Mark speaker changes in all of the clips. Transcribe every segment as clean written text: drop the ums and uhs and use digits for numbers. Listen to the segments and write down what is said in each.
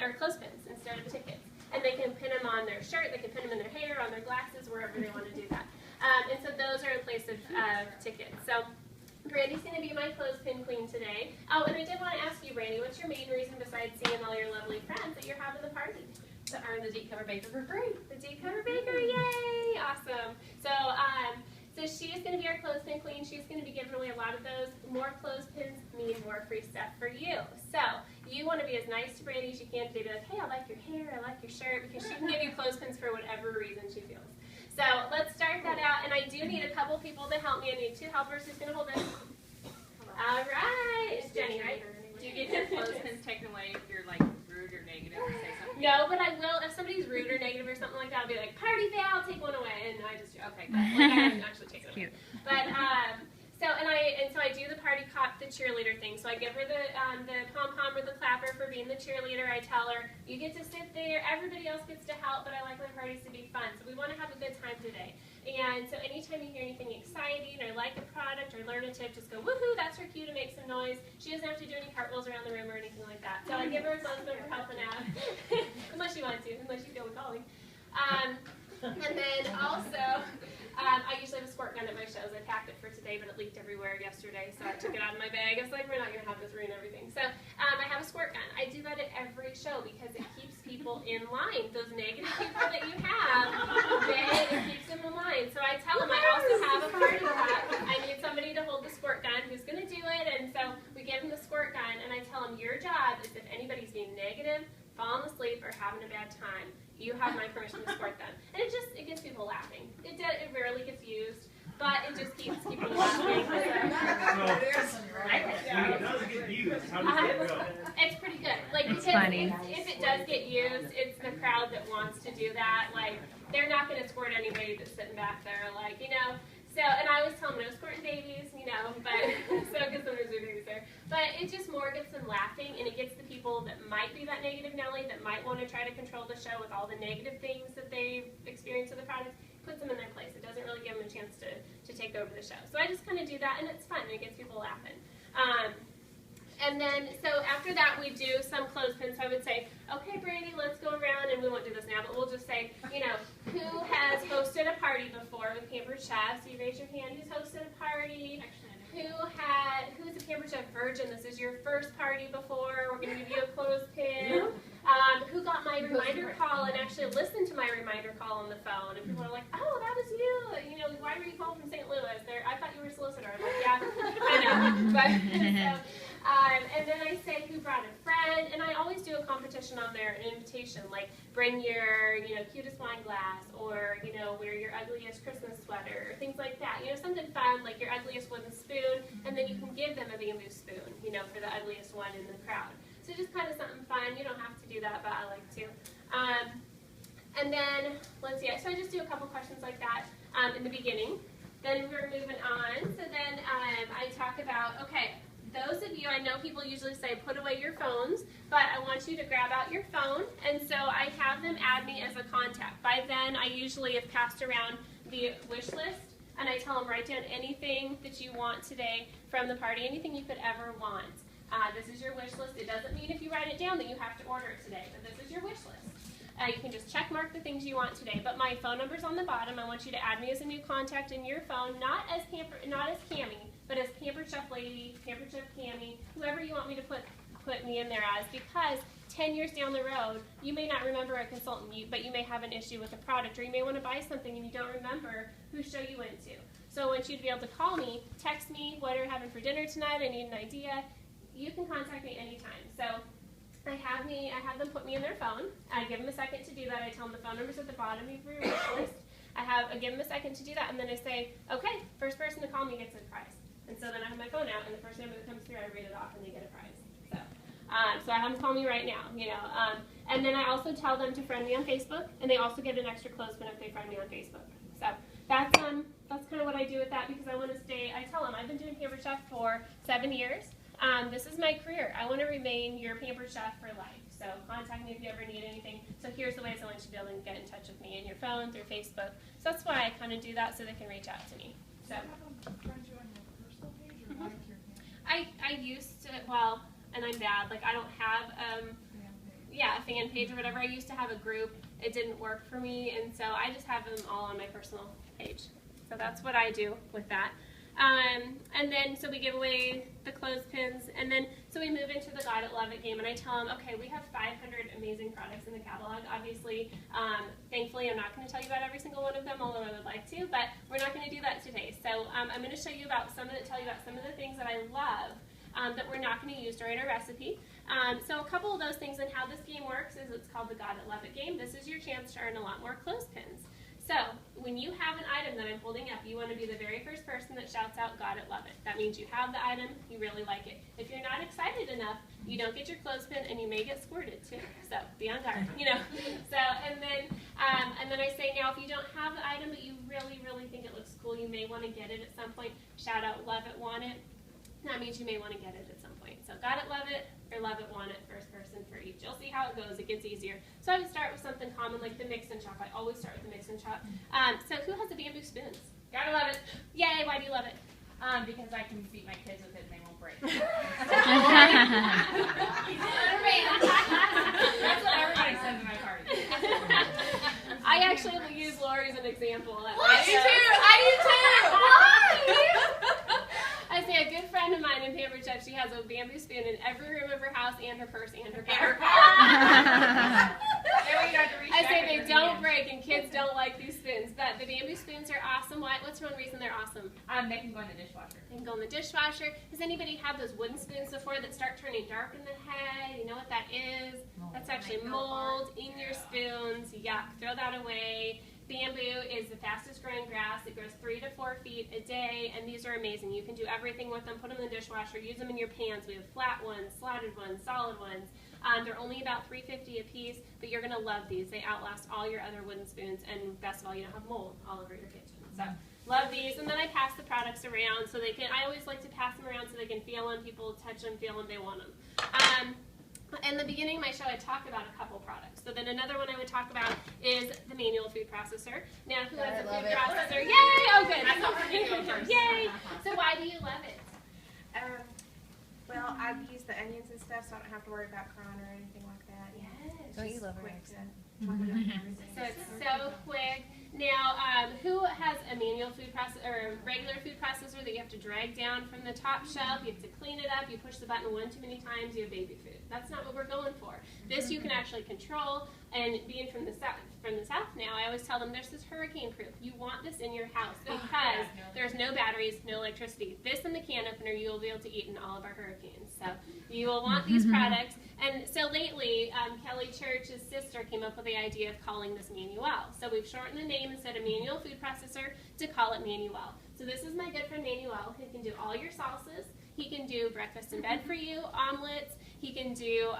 Speaker 1: or clothespins instead of tickets. And they can pin them on their shirt, they can pin them in their hair, on their glasses, wherever they want to do that. And so those are in place of tickets. So Brandy's going to be my clothespin queen today. Oh, and I did want to ask you, Brandy, what's your main reason besides seeing all your lovely friends that you're having the party?
Speaker 2: To earn the deep cover baker for free.
Speaker 1: The deep cover baker, yay! Awesome. So, so she's going to be our clothespin queen. She's going to be giving away a lot of those. More clothespins mean more free stuff for you. So you want to be as nice to Brandy as you can today. Be like, hey, I like your hair, I like your shirt, because she can give you clothespins for whatever reason she feels. So let's start that out. And I do need a couple people to help me. I need 2 helpers. Who's going to hold this? All right. It's Jenny, right?
Speaker 2: Do you get your clothespins taken away if you're like rude or negative or say something?
Speaker 1: No, but I will. If somebody's rude or negative or something like that, I'll be like, party foul, take one away. And I just, okay, good. Like, I didn't actually take it away. But, so I do the party cop, the cheerleader thing. So I give her the pom-pom or the clapper for being the cheerleader. I tell her, you get to sit there. Everybody else gets to help, but I like my parties to be fun. So we want to have a good time today. And so anytime you hear anything exciting or like a product or learn a tip, just go, woohoo, that's her cue to make some noise. She doesn't have to do any cartwheels around the room or anything like that. So I give her a thumbs up for helping out, unless you want to, unless you feel the calling. And then also, I usually have a squirt gun at my shows. I packed it for today, but it leaked everywhere yesterday, so I took it out of my bag. I was like, we're not going to have this ruin everything. So I have a squirt gun. I do that at every show because it keeps people in line. Those negative people that you have, it keeps them in line. So I tell them I also have a party cop. I need somebody to hold the squirt gun who's going to do it, and so we give them the squirt gun, and I tell them your job is if anybody's being negative, falling asleep, or having a bad time, you have my permission to squirt them. And it gets people laughing. It rarely gets used, but it just keeps people laughing.
Speaker 3: When it does get used, how does it go?
Speaker 1: It's pretty good. Like, because if it does get used, it's the crowd that wants to do that. Like, they're not going to squirt anybody that's sitting back there, like, you know. So, and I always tell them no squirting babies, you know, but, so because there's no babies there. But it just more gets them laughing, and it gets the people that might be that negative Nelly, that might want to try to control the show with all the negative things that they experience with the product, puts them in their place. It doesn't really give them a chance to take over the show. So I just kind of do that, and it's fun, and it gets people laughing. And then, so after that, we do some clothespins. So I would say, okay, Brandy, let's go around, and we won't do this now, but we'll just say, you know, who has hosted a party before with Pampered Chef? So you raise your hand, who's hosted a party? Who's a Pampered Chef virgin? This is your first party before. We're going to give you a clothespin. Who got my reminder call and actually listened to my reminder call on the phone? And people are like, oh, that was you. You know, why were you calling from St. Louis? I thought you were a solicitor. I'm like, yeah, I know. But, and then I say who brought a friend, and I always do a competition on there, an invitation, like bring your, you know, cutest wine glass, or, you know, wear your ugliest Christmas sweater, or things like that. You know, something fun, like your ugliest wooden spoon, and then you can give them a bamboo spoon, you know, for the ugliest one in the crowd. So just kind of something fun. You don't have to do that, but I like to. And then, let's see, so I just do a couple questions like that in the beginning. Then we're moving on. So then I talk about, okay, those of you, I know people usually say put away your phones, but I want you to grab out your phone, and so I have them add me as a contact. By then, I usually have passed around the wish list, and I tell them write down anything that you want today from the party, anything you could ever want. This is your wish list. It doesn't mean if you write it down that you have to order it today, but this is your wish list. You can just check mark the things you want today, but my phone number's on the bottom. I want you to add me as a new contact in your phone, not as Cammie, but as Pampered Chef Lady, Pampered Chef Cammie, whoever you want me to put me in there as, because 10 years down the road, you may not remember a consultant, but you may have an issue with a product, or you may want to buy something and you don't remember whose show you went to. So I want you to be able to call me, text me, what are you having for dinner tonight, I need an idea. You can contact me anytime. So I have them put me in their phone. I give them a second to do that. I tell them the phone number's at the bottom of your wish list. I give them a second to do that, and then I say, okay, first person to call me gets a prize. And so then I have my phone out, and the first number that comes through, I read it off, and they get a prize. So I have them call me right now, you know. And then I also tell them to friend me on Facebook, and they also get an extra clothespin if they friend me on Facebook. So that's kind of what I do with that, because I want to stay. I tell them I've been doing Pampered Chef for 7 years. This is my career. I want to remain your Pampered Chef for life. So contact me if you ever need anything. So here's the ways I want you to be able to get in touch with me in your phone, through Facebook. So that's why I kind of do that, so they can reach out to me. So. I used to, well, and I'm bad, like I don't have, yeah, fan page or whatever. I used to have a group. It didn't work for me, and so I just have them all on my personal page. So that's what I do with that. And then, so we give away the clothespins, and then, so we move into the God It Love It game, and I tell them, okay, we have 500 amazing products in the catalog. Obviously, thankfully, I'm not going to tell you about every single one of them, although I would like to, but we're not going to do that today. So I'm going to show you about tell you about some of the things that I love that we're not going to use during our recipe. So a couple of those things, and how this game works is it's called the God It Love It game. This is your chance to earn a lot more clothespins. So, when you have an item that I'm holding up, you want to be the very first person that shouts out, God It Love It. That means you have the item, you really like it. If you're not excited enough, you don't get your clothespin, and you may get squirted too. So, be on guard, you know. So, and then I say, now if you don't have the item, but you really, really think it looks cool, you may want to get it at some point. Shout out, love it, want it. That means you may want to get it at some point. So, got it, love it, or love it, want it, first person for each. You'll see how it goes. It gets easier. So I would start with something common like the mix and chop. I always start with the mix and chop. So who has the bamboo spoons?
Speaker 2: Gotta love it.
Speaker 1: Yay, why do you love it?
Speaker 2: Because I can beat my kids with it and they won't break.
Speaker 1: That's
Speaker 2: what everybody says in my party.
Speaker 1: I actually will use Lori as an example.
Speaker 2: I do too!
Speaker 1: I say a good friend of mine in Pampered Chef, she has a bamboo spoon in every room of her house and her purse and her car. I say they don't break and kids don't like these spoons. But the bamboo spoons are awesome. What's one reason they're awesome?
Speaker 2: They can go in the dishwasher.
Speaker 1: They can go in the dishwasher. Does anybody have those wooden spoons before that start turning dark in the head? You know what that is? That's actually mold in your spoons. Yuck. Throw that away. Bamboo is the fastest growing grass. It grows 3 to 4 feet a day, and these are amazing. You can do everything with them. Put them in the dishwasher. Use them in your pans. We have flat ones, slotted ones, solid ones. They're only about $3.50 a piece, but you're going to love these. They outlast all your other wooden spoons, and best of all, you don't have mold all over your kitchen. So love these, and then I pass the products around so they can. I always like to pass them around so they can feel them. People touch them, feel them, they want them. In the beginning of my show, I talked about a couple products. So then another one I would talk about is the manual food processor. Now, who has a food processor? Yay! Oh, good.
Speaker 2: I thought we were first.
Speaker 1: Yay! So why do you love it?
Speaker 4: Well, I use the onions and stuff, so I don't have to worry about crying or anything like that.
Speaker 1: Yes.
Speaker 4: Don't you love it?
Speaker 1: So it's so quick. Now, who has a manual food processor or a regular food processor that you have to drag down from the top shelf? You have to clean it up. You push the button one too many times. You have baby food. That's not what we're going for. This you can actually control. And being from the south now, I always tell them this is hurricane proof. You want this in your house because there's no batteries, no electricity. This and the can opener you will be able to eat in all of our hurricanes. So you will want these products. And so lately, Kelly Church's sister came up with the idea of calling this Manuel. So we've shortened the name instead of manual food processor to call it Manuel. So this is my good friend Manuel, who can do all your salsas. He can do breakfast in bed for you, omelets. He can do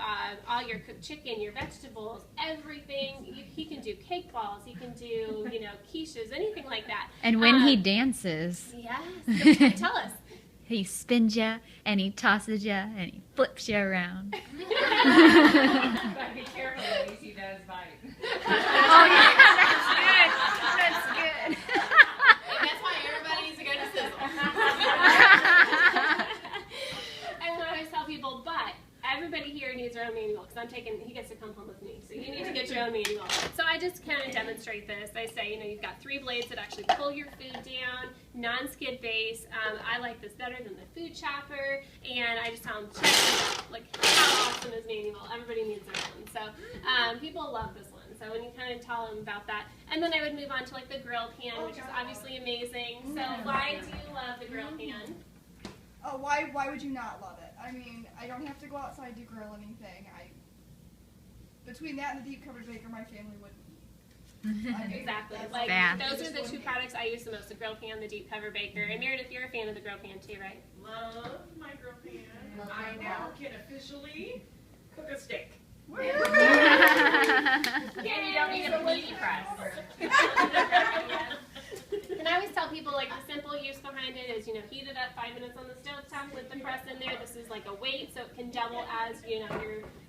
Speaker 1: all your cooked chicken, your vegetables, everything. He can do cake balls. He can do, quiches, anything like that.
Speaker 5: And when he dances,
Speaker 1: yes, tell us.
Speaker 5: He spins you, and he tosses you, and he flips you around.
Speaker 2: But be careful, ladies, he does bite.
Speaker 5: Oh, yeah. That's good.
Speaker 1: And that's why everybody needs to go to Sizzle. And I always tell people, but everybody here needs their own manual because he gets to come home with me. So you need to get your own manual. So I just kind of demonstrate this. I say, you've got 3 blades that actually pull your food down, non-skid base. I like this better than the food chopper. And I just tell them, check it out. Like, how awesome is manual? Everybody needs their own. So people love this one. So when you kind of tell them about that. And then I would move on to like the grill pan, which is obviously amazing. So why do you love the grill pan?
Speaker 6: Oh, why would you not love it? I mean, I don't have to go outside to grill anything. Between that and the deep covered baker, my family wouldn't eat.
Speaker 1: Exactly. Those are the 2 products I use the most, the grill pan, the deep cover baker. And Meredith, you're a fan of the grill pan too, right?
Speaker 3: Love my grill pan. I now can officially cook a steak.
Speaker 2: And you don't need a panini press.
Speaker 1: And I always tell people, the simple use behind it is, heat it up 5 minutes on the stovetop with the press in there. This is like a weight, so it can double as,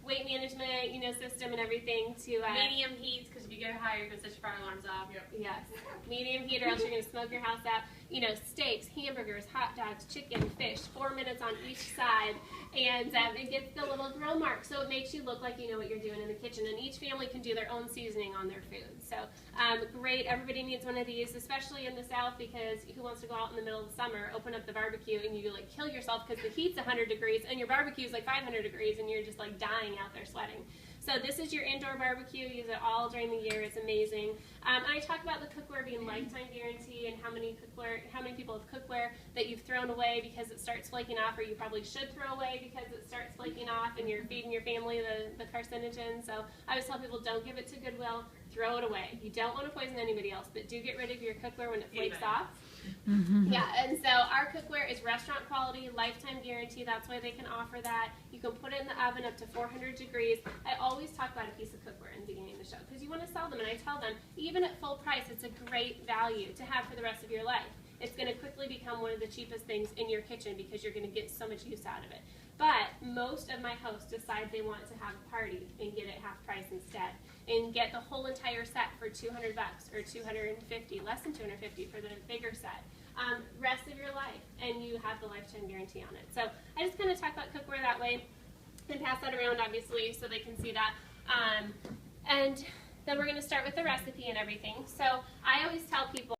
Speaker 1: weight management, you know, system and everything to
Speaker 2: Medium heats, because if you go higher, you're going to set your fire alarms off.
Speaker 1: yes, medium heat or else you're going to smoke your house out. You know, steaks, hamburgers, hot dogs, chicken, fish, 4 minutes on each side, and it gets the little grill mark, so it makes you look like you know what you're doing in the kitchen. And each family can do their own seasoning on their food. So great, everybody needs one of these, especially in the South, because who wants to go out in the middle of the summer, open up the barbecue, and you like kill yourself because the heat's 100 degrees and your barbecue's like 500 degrees, and you're just like dying out there sweating. So this is your indoor barbecue. Use it all during the year. It's amazing. I talk about the cookware being lifetime guarantee and how many people have cookware that you've thrown away because it starts flaking off, or you probably should throw away because it starts flaking off and you're feeding your family the carcinogen. So I always tell people, don't give it to Goodwill. Throw it away. You don't want to poison anybody else, but do get rid of your cookware when it flakes off. Yeah, and so our cookware is restaurant quality, lifetime guarantee. That's why they can offer that. You can put it in the oven up to 400 degrees. I always talk about a piece of cookware in the beginning of the show because you want to sell them, and I tell them, even at full price, it's a great value to have for the rest of your life. It's going to quickly become one of the cheapest things in your kitchen because you're going to get so much use out of it. But most of my hosts decide they want to have a party and get it half price instead, and get the whole entire set for $200 or $250, less than $250 for the bigger set. Rest of your life, and you have the lifetime guarantee on it. So I just kind of talk about cookware that way and pass that around, obviously, so they can see that. And then we're going to start with the recipe and everything. So I always tell people